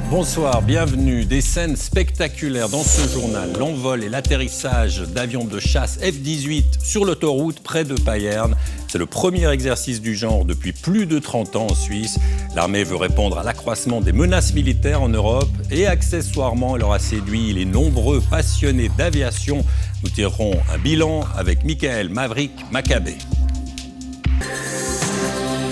Bonsoir, bienvenue. Des scènes spectaculaires dans ce journal. L'envol et l'atterrissage d'avions de chasse F-18 sur l'autoroute près de Payerne. C'est le premier exercice du genre depuis plus de 30 ans en Suisse. L'armée veut répondre à l'accroissement des menaces militaires en Europe et accessoirement, elle aura séduit les nombreux passionnés d'aviation. Nous tirerons un bilan avec Michael Maverick Maccabé.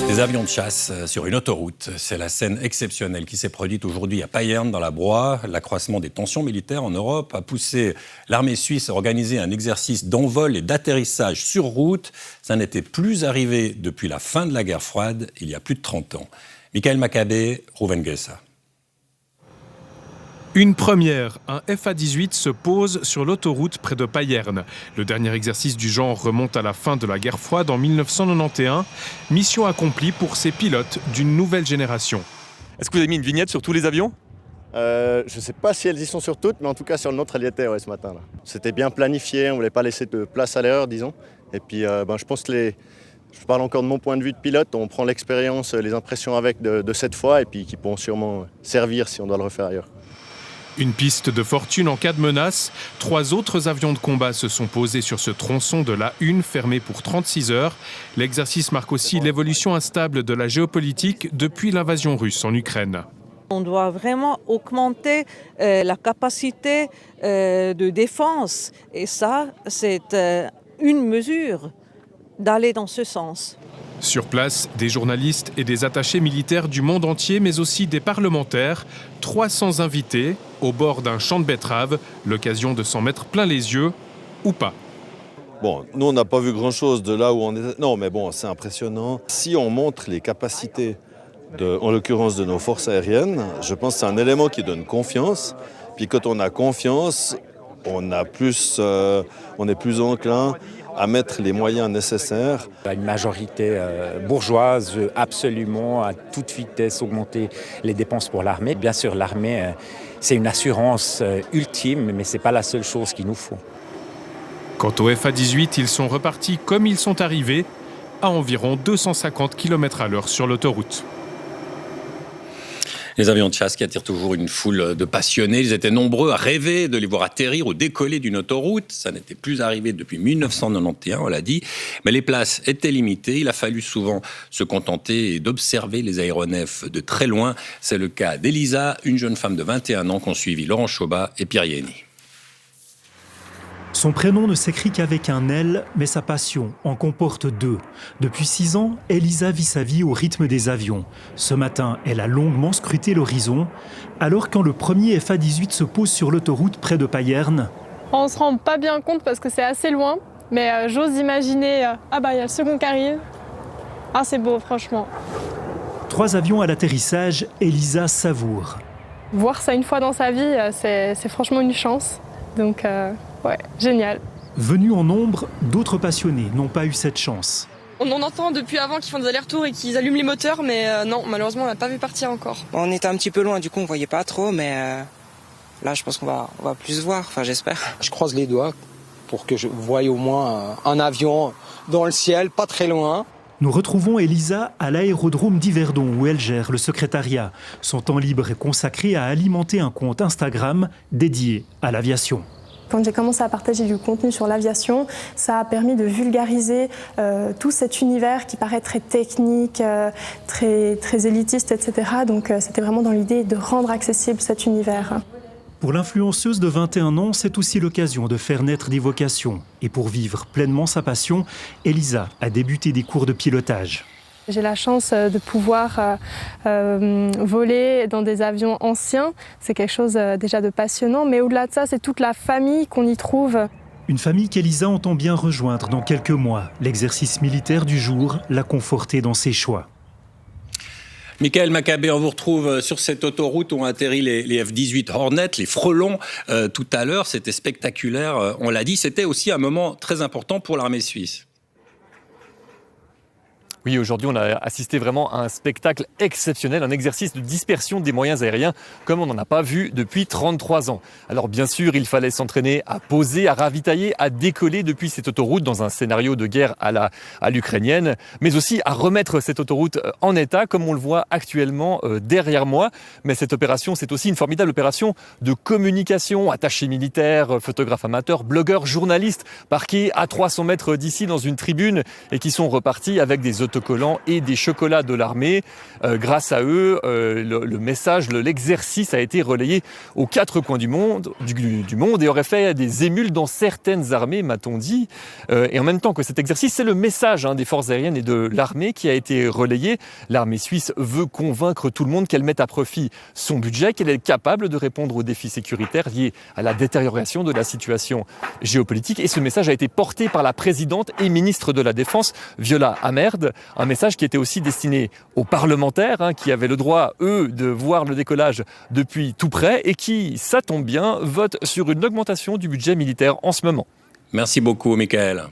Des avions de chasse sur une autoroute, c'est la scène exceptionnelle qui s'est produite aujourd'hui à Payerne dans la Broye. L'accroissement des tensions militaires en Europe a poussé l'armée suisse à organiser un exercice d'envol et d'atterrissage sur route. Ça n'était plus arrivé depuis la fin de la guerre froide, il y a plus de 30 ans. Michael Maccabé, Rouven Gessa. Une première, un FA-18 se pose sur l'autoroute près de Payerne. Le dernier exercice du genre remonte à la fin de la guerre froide en 1991. Mission accomplie pour ces pilotes d'une nouvelle génération. Est-ce que vous avez mis une vignette sur tous les avions ? Je ne sais pas si elles y sont sur toutes, mais en tout cas sur le nôtre, elle y était ce matin. Là. C'était bien planifié, on ne voulait pas laisser de place à l'erreur, disons. Et puis je pense que je parle encore de mon point de vue de pilote, on prend l'expérience, les impressions avec de cette fois, et puis qui pourront sûrement servir si on doit le refaire ailleurs. Une piste de fortune en cas de menace. 3 autres avions de combat se sont posés sur ce tronçon de l'A1 fermé pour 36 heures. L'exercice marque aussi l'évolution instable de la géopolitique depuis l'invasion russe en Ukraine. On doit vraiment augmenter la capacité de défense. Et ça, c'est une mesure d'aller dans ce sens. Sur place, des journalistes et des attachés militaires du monde entier, mais aussi des parlementaires. 300 invités au bord d'un champ de betteraves, l'occasion de s'en mettre plein les yeux, ou pas. Bon, nous on n'a pas vu grand-chose de là où on est. Non, mais bon, c'est impressionnant. Si on montre les capacités, en l'occurrence de nos forces aériennes, je pense que c'est un élément qui donne confiance. Puis quand on a confiance, on est plus enclin à mettre les moyens nécessaires. Une majorité bourgeoise veut absolument à toute vitesse augmenter les dépenses pour l'armée. Bien sûr, l'armée, c'est une assurance ultime, mais ce n'est pas la seule chose qu'il nous faut. Quant au FA-18, ils sont repartis comme ils sont arrivés, à environ 250 km/h sur l'autoroute. Les avions de chasse qui attirent toujours une foule de passionnés. Ils étaient nombreux à rêver de les voir atterrir ou décoller d'une autoroute. Ça n'était plus arrivé depuis 1991, on l'a dit. Mais les places étaient limitées. Il a fallu souvent se contenter d'observer les aéronefs de très loin. C'est le cas d'Elisa, une jeune femme de 21 ans qu'ont suivi Laurent Chobat et Pierre Yeni. Son prénom ne s'écrit qu'avec un L, mais sa passion en comporte 2. Depuis 6 ans, Elisa vit sa vie au rythme des avions. Ce matin, elle a longuement scruté l'horizon. Alors quand le premier FA-18 se pose sur l'autoroute près de Payerne... On ne se rend pas bien compte parce que c'est assez loin, mais j'ose imaginer... il y a le second qui arrive. Ah, c'est beau, franchement. 3 avions à l'atterrissage, Elisa savoure. Voir ça une fois dans sa vie, c'est franchement une chance. Donc... ouais, génial. Venus en nombre, d'autres passionnés n'ont pas eu cette chance. On en entend depuis avant qu'ils font des allers-retours et qu'ils allument les moteurs, mais non, malheureusement, on n'a pas vu partir encore. On était un petit peu loin, du coup, on voyait pas trop, mais là, je pense qu'on va plus voir, enfin, j'espère. Je croise les doigts pour que je voie au moins un avion dans le ciel, pas très loin. Nous retrouvons Elisa à l'aérodrome d'Yverdon où elle gère le secrétariat. Son temps libre est consacré à alimenter un compte Instagram dédié à l'aviation. Quand j'ai commencé à partager du contenu sur l'aviation, ça a permis de vulgariser tout cet univers qui paraît très technique, très élitiste, etc. Donc c'était vraiment dans l'idée de rendre accessible cet univers. Pour l'influenceuse de 21 ans, c'est aussi l'occasion de faire naître des vocations. Et pour vivre pleinement sa passion, Elisa a débuté des cours de pilotage. J'ai la chance de pouvoir voler dans des avions anciens. C'est quelque chose déjà de passionnant, mais au-delà de ça, c'est toute la famille qu'on y trouve. Une famille qu'Elisa entend bien rejoindre dans quelques mois. L'exercice militaire du jour l'a confortée dans ses choix. Michael Maccabé, on vous retrouve sur cette autoroute où ont atterri les F-18 Hornet, les frelons, tout à l'heure. C'était spectaculaire, on l'a dit. C'était aussi un moment très important pour l'armée suisse. Oui, aujourd'hui, on a assisté vraiment à un spectacle exceptionnel, un exercice de dispersion des moyens aériens comme on n'en a pas vu depuis 33 ans. Alors bien sûr, il fallait s'entraîner à poser, à ravitailler, à décoller depuis cette autoroute dans un scénario de guerre à l'ukrainienne, mais aussi à remettre cette autoroute en état comme on le voit actuellement derrière moi. Mais cette opération, c'est aussi une formidable opération de communication, attachés militaires, photographes amateurs, blogueurs, journalistes parqués à 300 mètres d'ici dans une tribune et qui sont repartis avec des autocollants et des chocolats de l'armée. Grâce à eux, le message, l'exercice a été relayé aux 4 coins du monde et aurait fait des émules dans certaines armées, m'a-t-on dit. Et en même temps que cet exercice, c'est le message des forces aériennes et de l'armée qui a été relayé. L'armée suisse veut convaincre tout le monde qu'elle mette à profit son budget, qu'elle est capable de répondre aux défis sécuritaires liés à la détérioration de la situation géopolitique. Et ce message a été porté par la présidente et ministre de la Défense, Viola Amherd. Un message qui était aussi destiné aux parlementaires, qui avaient le droit, eux, de voir le décollage depuis tout près et qui, ça tombe bien, votent sur une augmentation du budget militaire en ce moment. Merci beaucoup, Michael.